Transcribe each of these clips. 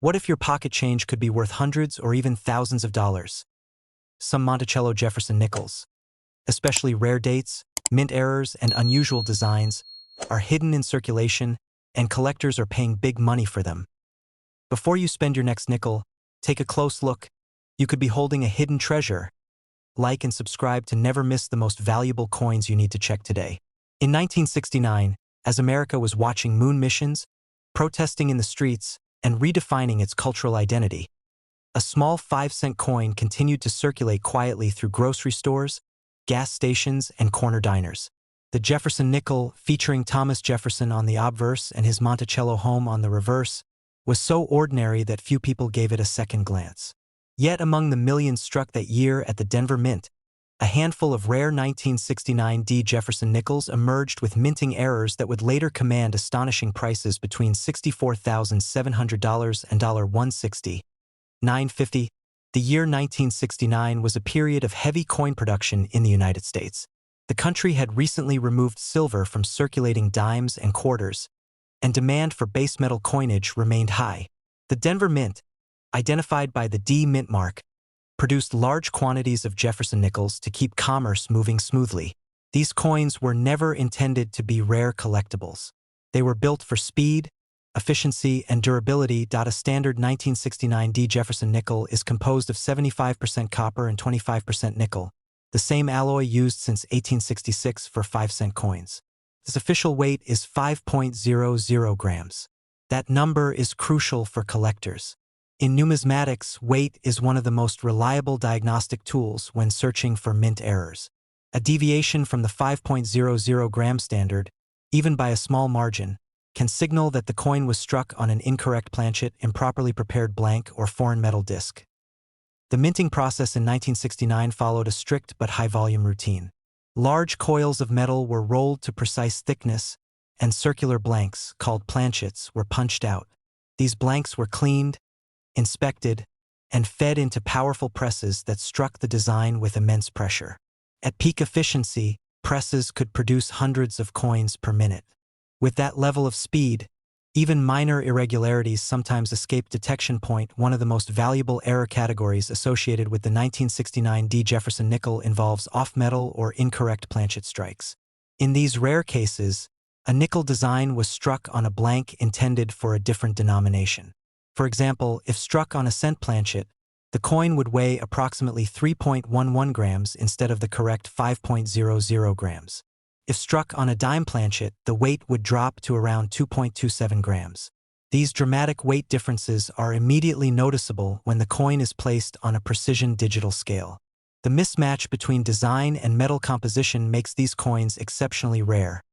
What if your pocket change could be worth hundreds or even thousands of dollars? Some Monticello Jefferson nickels, especially rare dates, mint errors, and unusual designs, are hidden in circulation, and collectors are paying big money for them. Before you spend your next nickel, take a close look. You could be holding a hidden treasure. Like and subscribe to never miss the most valuable coins you need to check today. In 1969, as America was watching moon missions, protesting in the streets, and redefining its cultural identity, a small 5-cent coin continued to circulate quietly through grocery stores, gas stations, and corner diners. The Jefferson nickel, featuring Thomas Jefferson on the obverse and his Monticello home on the reverse, was so ordinary that few people gave it a second glance. Yet among the millions struck that year at the Denver Mint, a handful of rare 1969 D. Jefferson nickels emerged with minting errors that would later command astonishing prices between $64,700 and $160,950. The year 1969 was a period of heavy coin production in the United States. The country had recently removed silver from circulating dimes and quarters, and demand for base metal coinage remained high. The Denver Mint, identified by the D Mint mark, produced large quantities of Jefferson nickels to keep commerce moving smoothly. These coins were never intended to be rare collectibles. They were built for speed, efficiency, and durability. A standard 1969 D Jefferson nickel is composed of 75% copper and 25% nickel, the same alloy used since 1866 for 5-cent coins. Its official weight is 5.00 grams. That number is crucial for collectors. In numismatics, weight is one of the most reliable diagnostic tools when searching for mint errors. A deviation from the 5.00 gram standard, even by a small margin, can signal that the coin was struck on an incorrect planchet, improperly prepared blank, or foreign metal disc. The minting process in 1969 followed a strict but high-volume routine. Large coils of metal were rolled to precise thickness, and circular blanks, called planchets, were punched out. These blanks were cleaned, inspected, and fed into powerful presses that struck the design with immense pressure. At peak efficiency, presses could produce hundreds of coins per minute. With that level of speed, even minor irregularities sometimes escaped detection. One of the most valuable error categories associated with the 1969 D. Jefferson nickel involves off-metal or incorrect planchet strikes. In these rare cases, a nickel design was struck on a blank intended for a different denomination. For example, if struck on a cent planchet, the coin would weigh approximately 3.11 grams instead of the correct 5.00 grams. If struck on a dime planchet, the weight would drop to around 2.27 grams. These dramatic weight differences are immediately noticeable when the coin is placed on a precision digital scale. The mismatch between design and metal composition makes these coins exceptionally rare.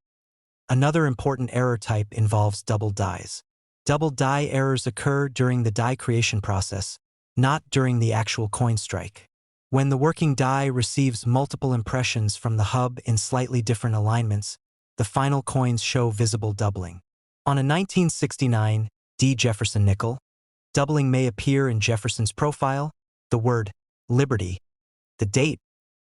Another important error type involves double dies. Double die errors occur during the die creation process, not during the actual coin strike. When the working die receives multiple impressions from the hub in slightly different alignments, the final coins show visible doubling. On a 1969 D. Jefferson nickel, doubling may appear in Jefferson's profile, the word Liberty, the date,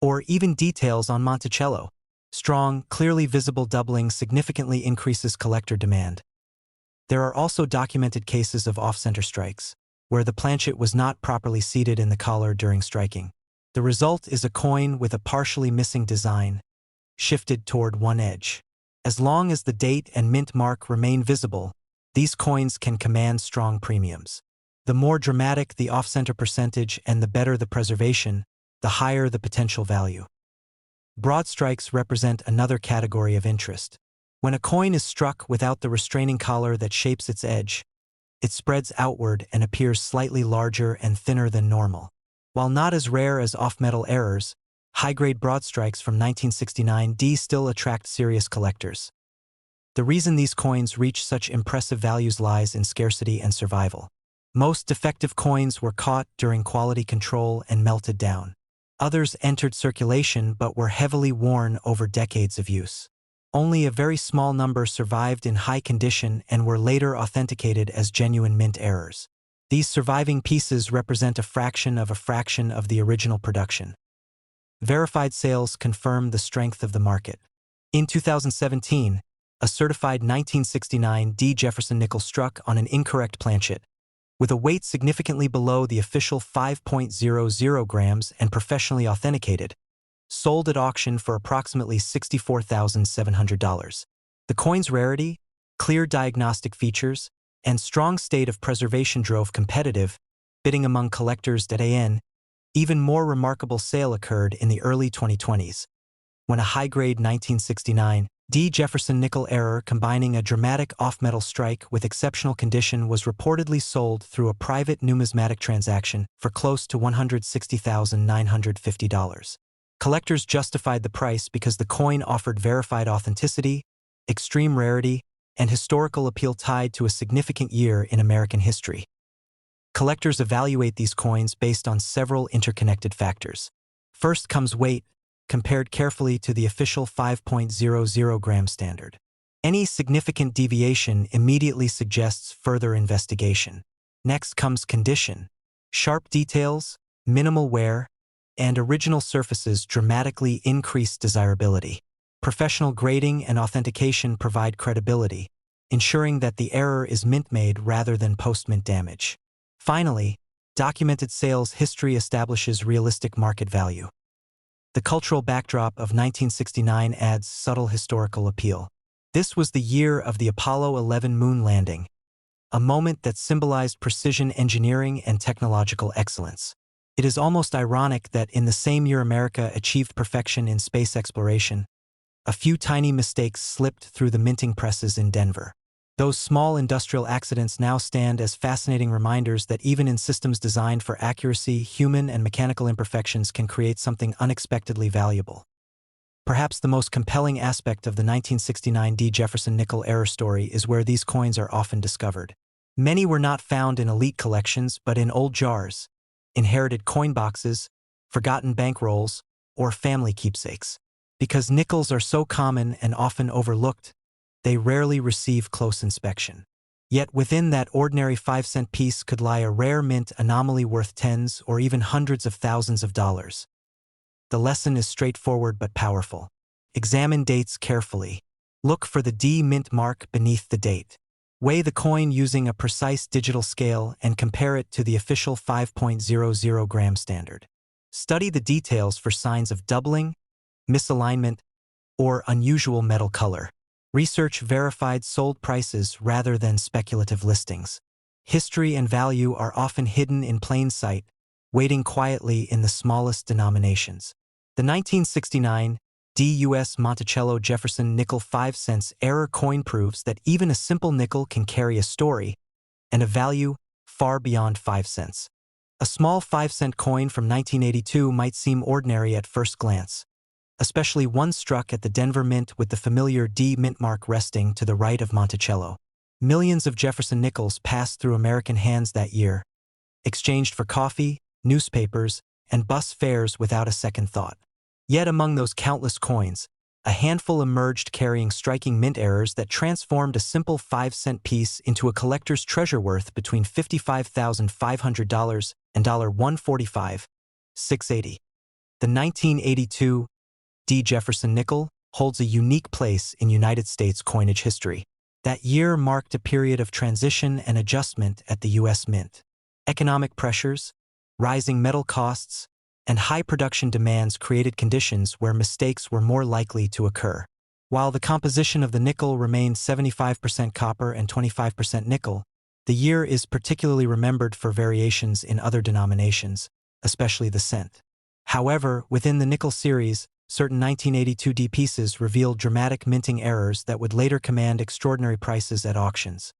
or even details on Monticello. Strong, clearly visible doubling significantly increases collector demand. There are also documented cases of off-center strikes, where the planchet was not properly seated in the collar during striking. The result is a coin with a partially missing design, shifted toward one edge. As long as the date and mint mark remain visible, these coins can command strong premiums. The more dramatic the off-center percentage and the better the preservation, the higher the potential value. Broad strikes represent another category of interest. When a coin is struck without the restraining collar that shapes its edge, it spreads outward and appears slightly larger and thinner than normal. While not as rare as off-metal errors, high-grade broad strikes from 1969 D still attract serious collectors. The reason these coins reach such impressive values lies in scarcity and survival. Most defective coins were caught during quality control and melted down. Others entered circulation but were heavily worn over decades of use. Only a very small number survived in high condition and were later authenticated as genuine mint errors. These surviving pieces represent a fraction of the original production. Verified sales confirm the strength of the market. In 2017, a certified 1969 D. Jefferson nickel struck on an incorrect planchet, with a weight significantly below the official 5.00 grams and professionally authenticated, sold at auction for approximately $64,700. The coin's rarity, clear diagnostic features, and strong state of preservation drove competitive bidding among collectors. An even more remarkable sale occurred in the early 2020s, when a high-grade 1969 D. Jefferson nickel error combining a dramatic off-metal strike with exceptional condition was reportedly sold through a private numismatic transaction for close to $160,950. Collectors justified the price because the coin offered verified authenticity, extreme rarity, and historical appeal tied to a significant year in American history. Collectors evaluate these coins based on several interconnected factors. First comes weight, compared carefully to the official 5.00 gram standard. Any significant deviation immediately suggests further investigation. Next comes condition. Sharp details, minimal wear, and original surfaces dramatically increase desirability. Professional grading and authentication provide credibility, ensuring that the error is mint-made rather than post-mint damage. Finally, documented sales history establishes realistic market value. The cultural backdrop of 1969 adds subtle historical appeal. This was the year of the Apollo 11 moon landing, a moment that symbolized precision engineering and technological excellence. It is almost ironic that in the same year America achieved perfection in space exploration, a few tiny mistakes slipped through the minting presses in Denver. Those small industrial accidents now stand as fascinating reminders that even in systems designed for accuracy, human and mechanical imperfections can create something unexpectedly valuable. Perhaps the most compelling aspect of the 1969 D. Jefferson nickel error story is where these coins are often discovered. Many were not found in elite collections but in old jars, inherited coin boxes, forgotten bankrolls, or family keepsakes. Because nickels are so common and often overlooked, they rarely receive close inspection. Yet within that ordinary 5-cent piece could lie a rare mint anomaly worth tens or even hundreds of thousands of dollars. The lesson is straightforward but powerful. Examine dates carefully. Look for the D mint mark beneath the date. Weigh the coin using a precise digital scale and compare it to the official 5.00 gram standard. Study the details for signs of doubling, misalignment, or unusual metal color. Research verified sold prices rather than speculative listings. History and value are often hidden in plain sight, waiting quietly in the smallest denominations. The 1969 D.U.S. Monticello Jefferson nickel 5 cents error coin proves that even a simple nickel can carry a story and a value far beyond 5 cents. A small 5-cent coin from 1982 might seem ordinary at first glance, especially one struck at the Denver Mint with the familiar D mint mark resting to the right of Monticello. Millions of Jefferson nickels passed through American hands that year, exchanged for coffee, newspapers, and bus fares without a second thought. Yet among those countless coins, a handful emerged carrying striking mint errors that transformed a simple 5-cent piece into a collector's treasure worth between $55,500 and $145,680. The 1982 D. Jefferson nickel holds a unique place in United States coinage history. That year marked a period of transition and adjustment at the U.S. Mint. Economic pressures, rising metal costs, and high production demands created conditions where mistakes were more likely to occur. While the composition of the nickel remained 75% copper and 25% nickel, the year is particularly remembered for variations in other denominations, especially the cent. However, within the nickel series, certain 1982 D pieces revealed dramatic minting errors that would later command extraordinary prices at auctions.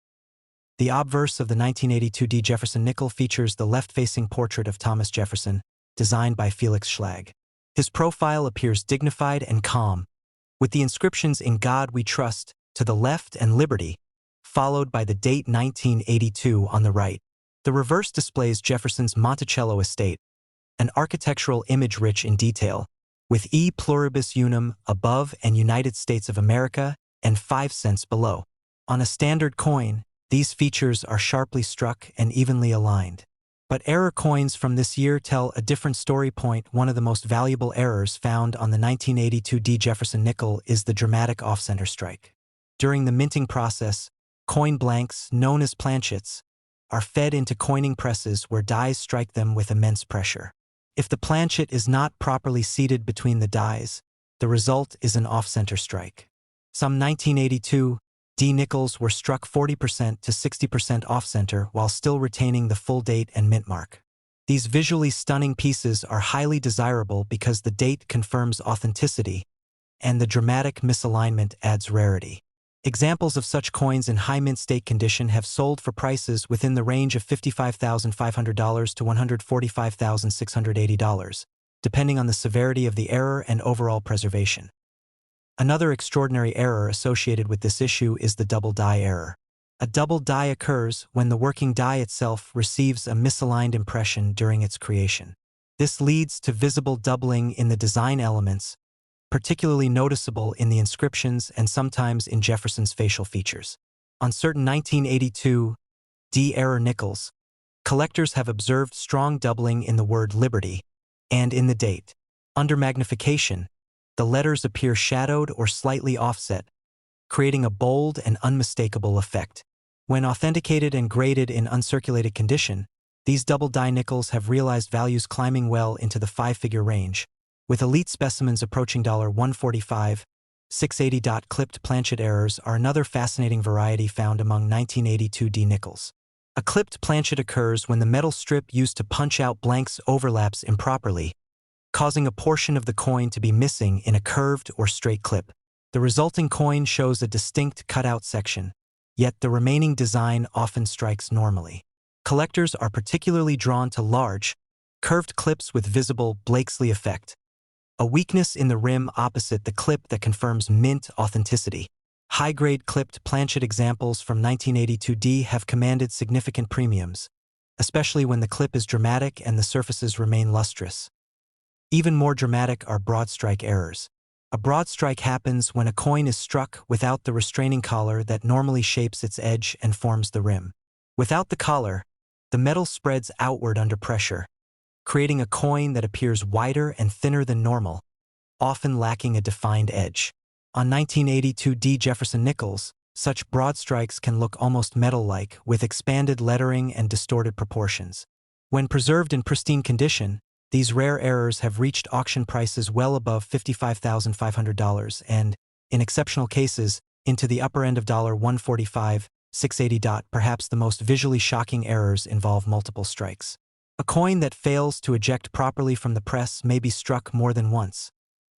The obverse of the 1982 D Jefferson nickel features the left-facing portrait of Thomas Jefferson, designed by Felix Schlag. His profile appears dignified and calm, with the inscriptions "In God We Trust" to the left and "Liberty," followed by the date 1982 on the right. The reverse displays Jefferson's Monticello estate, an architectural image rich in detail, with E pluribus unum above and United States of America and 5 cents below. On a standard coin, these features are sharply struck and evenly aligned. But error coins from this year tell a different story. One of the most valuable errors found on the 1982 D. Jefferson nickel is the dramatic off-center strike. During the minting process, coin blanks, known as planchets, are fed into coining presses where dies strike them with immense pressure. If the planchet is not properly seated between the dies, the result is an off-center strike. Some 1982 D nickels were struck 40% to 60% off-center while still retaining the full date and mint mark. These visually stunning pieces are highly desirable because the date confirms authenticity, and the dramatic misalignment adds rarity. Examples of such coins in high mint state condition have sold for prices within the range of $55,500 to $145,680, depending on the severity of the error and overall preservation. Another extraordinary error associated with this issue is the double die error. A double die occurs when the working die itself receives a misaligned impression during its creation. This leads to visible doubling in the design elements, particularly noticeable in the inscriptions and sometimes in Jefferson's facial features. On certain 1982 D error nickels, collectors have observed strong doubling in the word Liberty and in the date. Under magnification, the letters appear shadowed or slightly offset, creating a bold and unmistakable effect. When authenticated and graded in uncirculated condition, these double die nickels have realized values climbing well into the five-figure range, with elite specimens approaching $145, $680. Clipped planchet errors are another fascinating variety found among 1982 D nickels. A clipped planchet occurs when the metal strip used to punch out blanks overlaps improperly, causing a portion of the coin to be missing in a curved or straight clip. The resulting coin shows a distinct cutout section, yet the remaining design often strikes normally. Collectors are particularly drawn to large, curved clips with visible Blakesley effect, a weakness in the rim opposite the clip that confirms mint authenticity. High-grade clipped planchet examples from 1982 D have commanded significant premiums, especially when the clip is dramatic and the surfaces remain lustrous. Even more dramatic are broad strike errors. A broad strike happens when a coin is struck without the restraining collar that normally shapes its edge and forms the rim. Without the collar, the metal spreads outward under pressure, creating a coin that appears wider and thinner than normal, often lacking a defined edge. On 1982 D Jefferson nickels, such broad strikes can look almost metal-like with expanded lettering and distorted proportions. When preserved in pristine condition, these rare errors have reached auction prices well above $55,500 and, in exceptional cases, into the upper end of $145, $680. Perhaps the most visually shocking errors involve multiple strikes. A coin that fails to eject properly from the press may be struck more than once,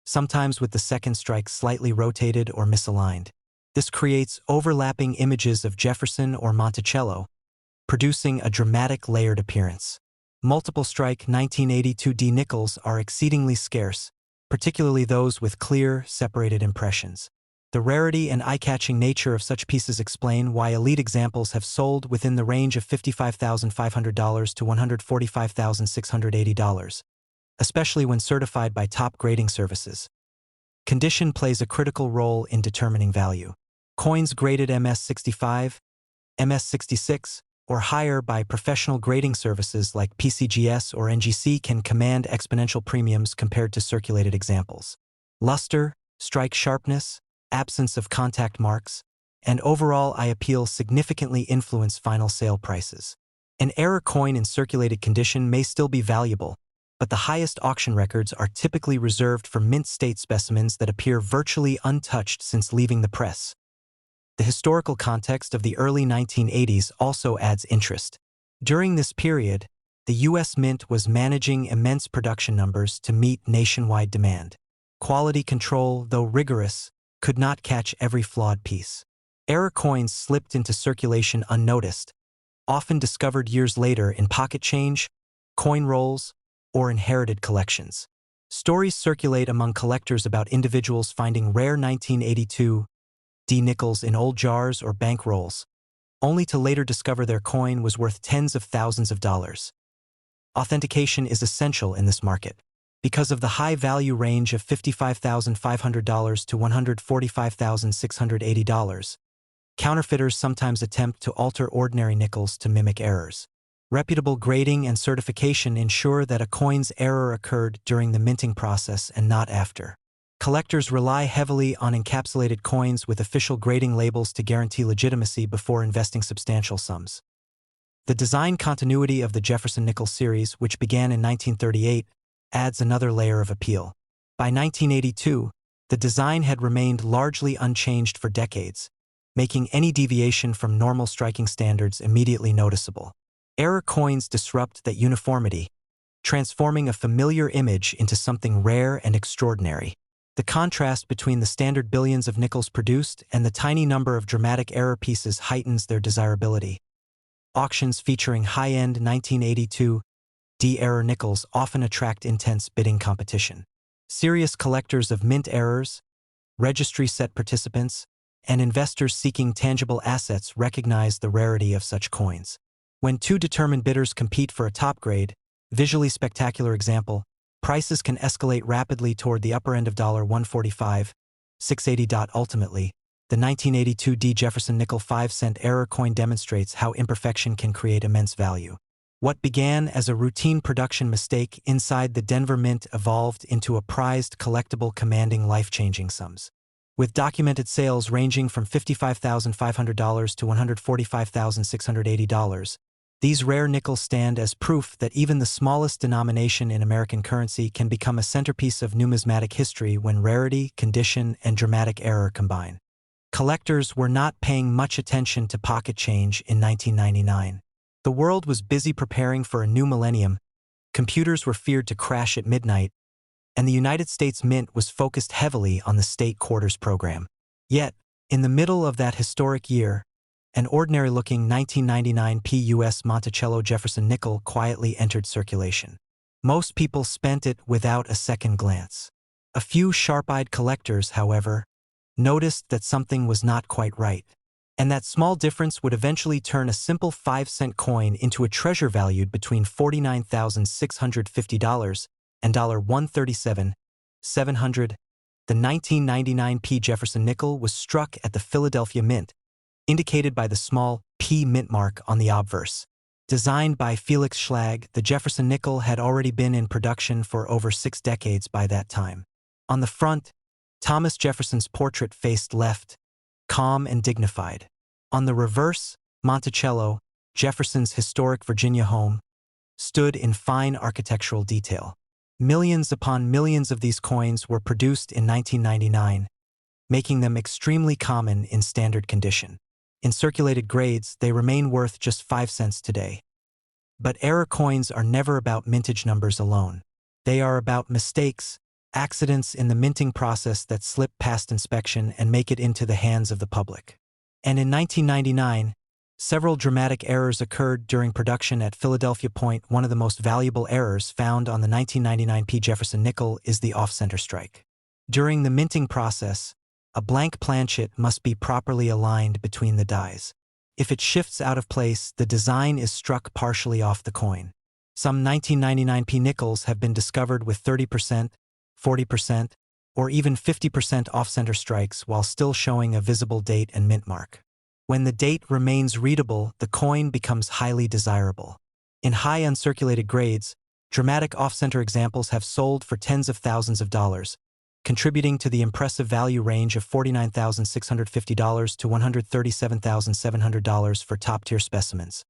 sometimes with the second strike slightly rotated or misaligned. This creates overlapping images of Jefferson or Monticello, producing a dramatic layered appearance. Multiple strike 1982 D nickels are exceedingly scarce, particularly those with clear, separated impressions. The rarity and eye-catching nature of such pieces explain why elite examples have sold within the range of $55,500 to $145,680, especially when certified by top grading services. Condition plays a critical role in determining value. Coins graded MS65, MS66, or higher by professional grading services like PCGS or NGC can command exponential premiums compared to circulated examples. Luster, strike sharpness, absence of contact marks, and overall eye appeal significantly influence final sale prices. An error coin in circulated condition may still be valuable, but the highest auction records are typically reserved for mint state specimens that appear virtually untouched since leaving the press. The historical context of the early 1980s also adds interest. During this period, the U.S. Mint was managing immense production numbers to meet nationwide demand. Quality control, though rigorous, could not catch every flawed piece. Error coins slipped into circulation unnoticed, often discovered years later in pocket change, coin rolls, or inherited collections. Stories circulate among collectors about individuals finding rare 1982 D nickels in old jars or bank rolls, only to later discover their coin was worth tens of thousands of dollars. Authentication is essential in this market. Because of the high value range of $55,500 to $145,680, counterfeiters sometimes attempt to alter ordinary nickels to mimic errors. Reputable grading and certification ensure that a coin's error occurred during the minting process and not after. Collectors rely heavily on encapsulated coins with official grading labels to guarantee legitimacy before investing substantial sums. The design continuity of the Jefferson nickel series, which began in 1938, adds another layer of appeal. By 1982, the design had remained largely unchanged for decades, making any deviation from normal striking standards immediately noticeable. Error coins disrupt that uniformity, transforming a familiar image into something rare and extraordinary. The contrast between the standard billions of nickels produced and the tiny number of dramatic error pieces heightens their desirability. Auctions featuring high-end 1982 D-error nickels often attract intense bidding competition. Serious collectors of mint errors, registry set participants, and investors seeking tangible assets recognize the rarity of such coins. When two determined bidders compete for a top-grade, visually spectacular example, prices can escalate rapidly toward the upper end of $145, $680. Ultimately, the 1982 D. Jefferson nickel 5-cent error coin demonstrates how imperfection can create immense value. What began as a routine production mistake inside the Denver Mint evolved into a prized collectible commanding life-changing sums. With documented sales ranging from $55,500 to $145,680, these rare nickels stand as proof that even the smallest denomination in American currency can become a centerpiece of numismatic history when rarity, condition, and dramatic error combine. Collectors were not paying much attention to pocket change in 1999. The world was busy preparing for a new millennium, computers were feared to crash at midnight, and the United States Mint was focused heavily on the state quarters program. Yet, in the middle of that historic year, an ordinary-looking 1999 U.S. Monticello Jefferson nickel quietly entered circulation. Most people spent it without a second glance. A few sharp-eyed collectors, however, noticed that something was not quite right. And that small difference would eventually turn a simple 5-cent coin into a treasure valued between $49,650 and $137,700. The 1999 Jefferson nickel was struck at the Philadelphia Mint, indicated by the small P mint mark on the obverse. Designed by Felix Schlag, the Jefferson nickel had already been in production for over 6 decades by that time. On the front, Thomas Jefferson's portrait faced left, calm and dignified. On the reverse, Monticello, Jefferson's historic Virginia home, stood in fine architectural detail. Millions upon millions of these coins were produced in 1999, making them extremely common in standard condition. In circulated grades, they remain worth just 5 cents today. But error coins are never about mintage numbers alone. They are about mistakes, accidents in the minting process that slip past inspection and make it into the hands of the public. And in 1999, several dramatic errors occurred during production at Philadelphia Point. One of the most valuable errors found on the 1999 Jefferson nickel is the off-center strike. During the minting process, a blank planchet must be properly aligned between the dies. If it shifts out of place, the design is struck partially off the coin. Some 1999 nickels have been discovered with 30%, 40%, or even 50% off-center strikes while still showing a visible date and mint mark. When the date remains readable, the coin becomes highly desirable. In high uncirculated grades, dramatic off-center examples have sold for tens of thousands of dollars, contributing to the impressive value range of $49,650 to $137,700 for top-tier specimens.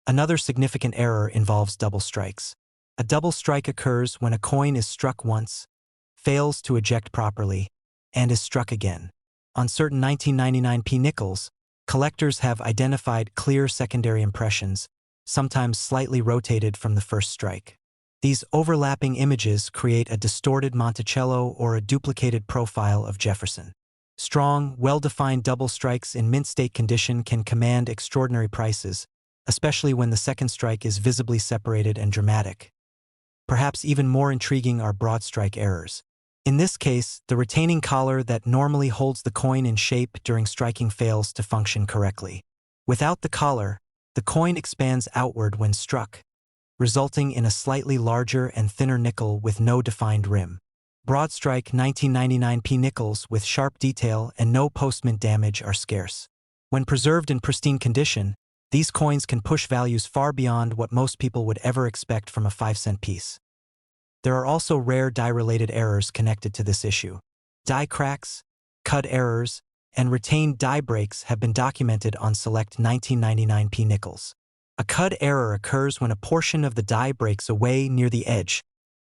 Another significant error involves double strikes. A double strike occurs when a coin is struck once, fails to eject properly, and is struck again. On certain 1999 nickels, collectors have identified clear secondary impressions, sometimes slightly rotated from the first strike. These overlapping images create a distorted Monticello or a duplicated profile of Jefferson. Strong, well-defined double strikes in mint state condition can command extraordinary prices, especially when the second strike is visibly separated and dramatic. Perhaps even more intriguing are broad strike errors. In this case, the retaining collar that normally holds the coin in shape during striking fails to function correctly. Without the collar, the coin expands outward when struck, resulting in a slightly larger and thinner nickel with no defined rim. Broad strike 1999 nickels with sharp detail and no post-mint damage are scarce. When preserved in pristine condition, these coins can push values far beyond what most people would ever expect from a 5-cent piece. There are also rare die-related errors connected to this issue. Die cracks, cut errors, and retained die breaks have been documented on select 1999 nickels. A cud error occurs when a portion of the die breaks away near the edge,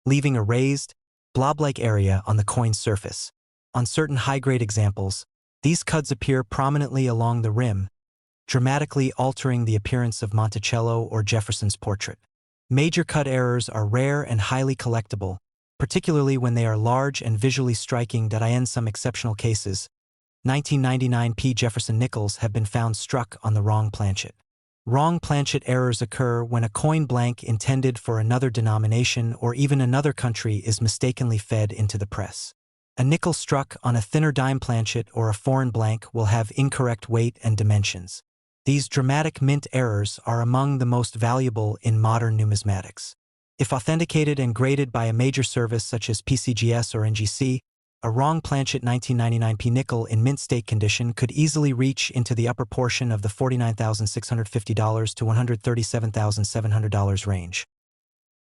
leaving a raised, blob-like area on the coin's surface. On certain high-grade examples, these cuds appear prominently along the rim, dramatically altering the appearance of Monticello or Jefferson's portrait. Major cud errors are rare and highly collectible, particularly when they are large and visually striking. In some exceptional cases, 1999 P. Jefferson nickels have been found struck on the wrong planchet. Wrong planchet errors occur when a coin blank intended for another denomination or even another country is mistakenly fed into the press. A nickel struck on a thinner dime planchet or a foreign blank will have incorrect weight and dimensions. These dramatic mint errors are among the most valuable in modern numismatics. If authenticated and graded by a major service such as PCGS or NGC, a wrong planchet 1999 P nickel in mint state condition could easily reach into the upper portion of the $49,650 to $137,700 range.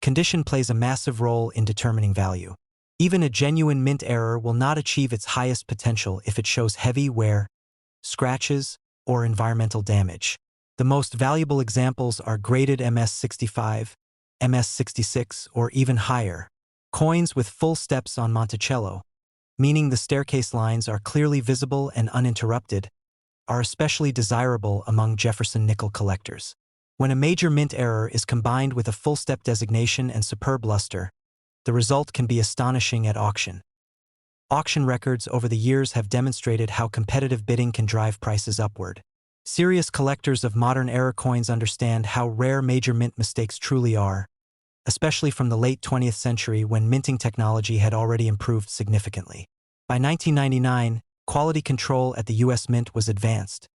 Condition plays a massive role in determining value. Even a genuine mint error will not achieve its highest potential if it shows heavy wear, scratches, or environmental damage. The most valuable examples are graded MS65, MS66, or even higher. Coins with full steps on Monticello, meaning the staircase lines are clearly visible and uninterrupted, are especially desirable among Jefferson nickel collectors. When a major mint error is combined with a full step designation and superb luster, the result can be astonishing at auction. Auction records over the years have demonstrated how competitive bidding can drive prices upward. Serious collectors of modern era coins understand how rare major mint mistakes truly are, especially from the late 20th century when minting technology had already improved significantly. By 1999, quality control at the U.S. Mint was advanced,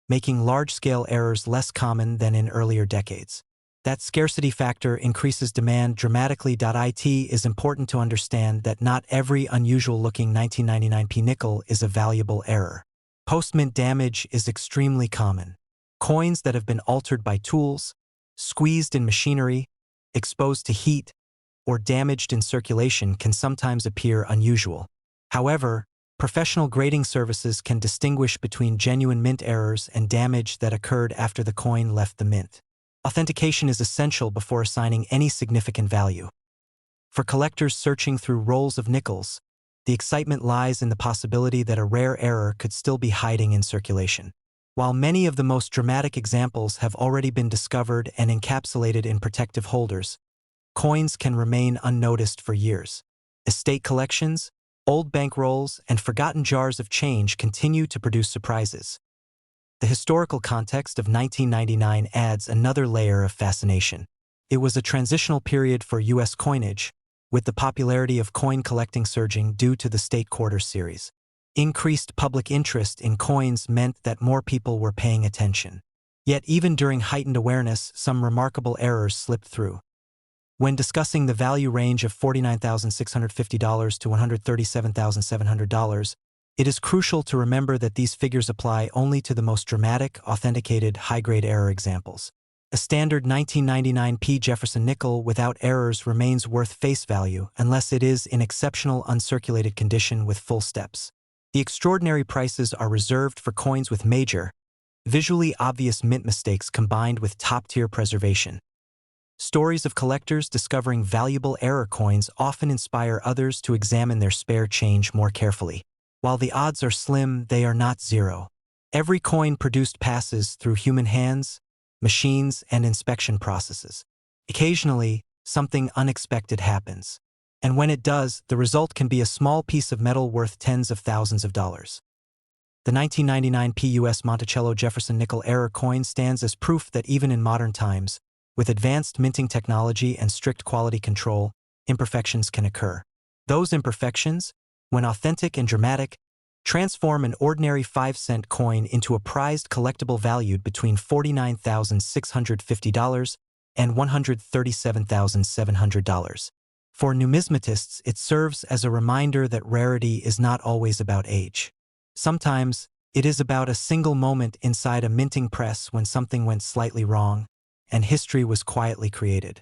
making large-scale errors less common than in earlier decades. That scarcity factor increases demand dramatically. It is important to understand that not every unusual-looking 1999 P nickel is a valuable error. Post-mint damage is extremely common. Coins that have been altered by tools, squeezed in machinery, exposed to heat, or damaged in circulation can sometimes appear unusual. However, professional grading services can distinguish between genuine mint errors and damage that occurred after the coin left the mint. Authentication is essential before assigning any significant value. For collectors searching through rolls of nickels, the excitement lies in the possibility that a rare error could still be hiding in circulation. While many of the most dramatic examples have already been discovered and encapsulated in protective holders, coins can remain unnoticed for years. Estate collections, old bank rolls, and forgotten jars of change continue to produce surprises. The historical context of 1999 adds another layer of fascination. It was a transitional period for U.S. coinage, with the popularity of coin collecting surging due to the State Quarter series. Increased public interest in coins meant that more people were paying attention. Yet even during heightened awareness, some remarkable errors slipped through. When discussing the value range of $49,650 to $137,700, it is crucial to remember that these figures apply only to the most dramatic, authenticated, high-grade error examples. A standard 1999 P Jefferson nickel without errors remains worth face value unless it is in exceptional uncirculated condition with full steps. The extraordinary prices are reserved for coins with major, visually obvious mint mistakes combined with top-tier preservation. Stories of collectors discovering valuable error coins often inspire others to examine their spare change more carefully. While the odds are slim, they are not zero. Every coin produced passes through human hands, machines, and inspection processes. Occasionally, something unexpected happens. And when it does, the result can be a small piece of metal worth tens of thousands of dollars. The 1999 PUS Monticello Jefferson nickel error coin stands as proof that even in modern times, with advanced minting technology and strict quality control, imperfections can occur. Those imperfections, when authentic and dramatic, transform an ordinary 5-cent coin into a prized collectible valued between $49,650 and $137,700. For numismatists, it serves as a reminder that rarity is not always about age. Sometimes, it is about a single moment inside a minting press when something went slightly wrong, and history was quietly created.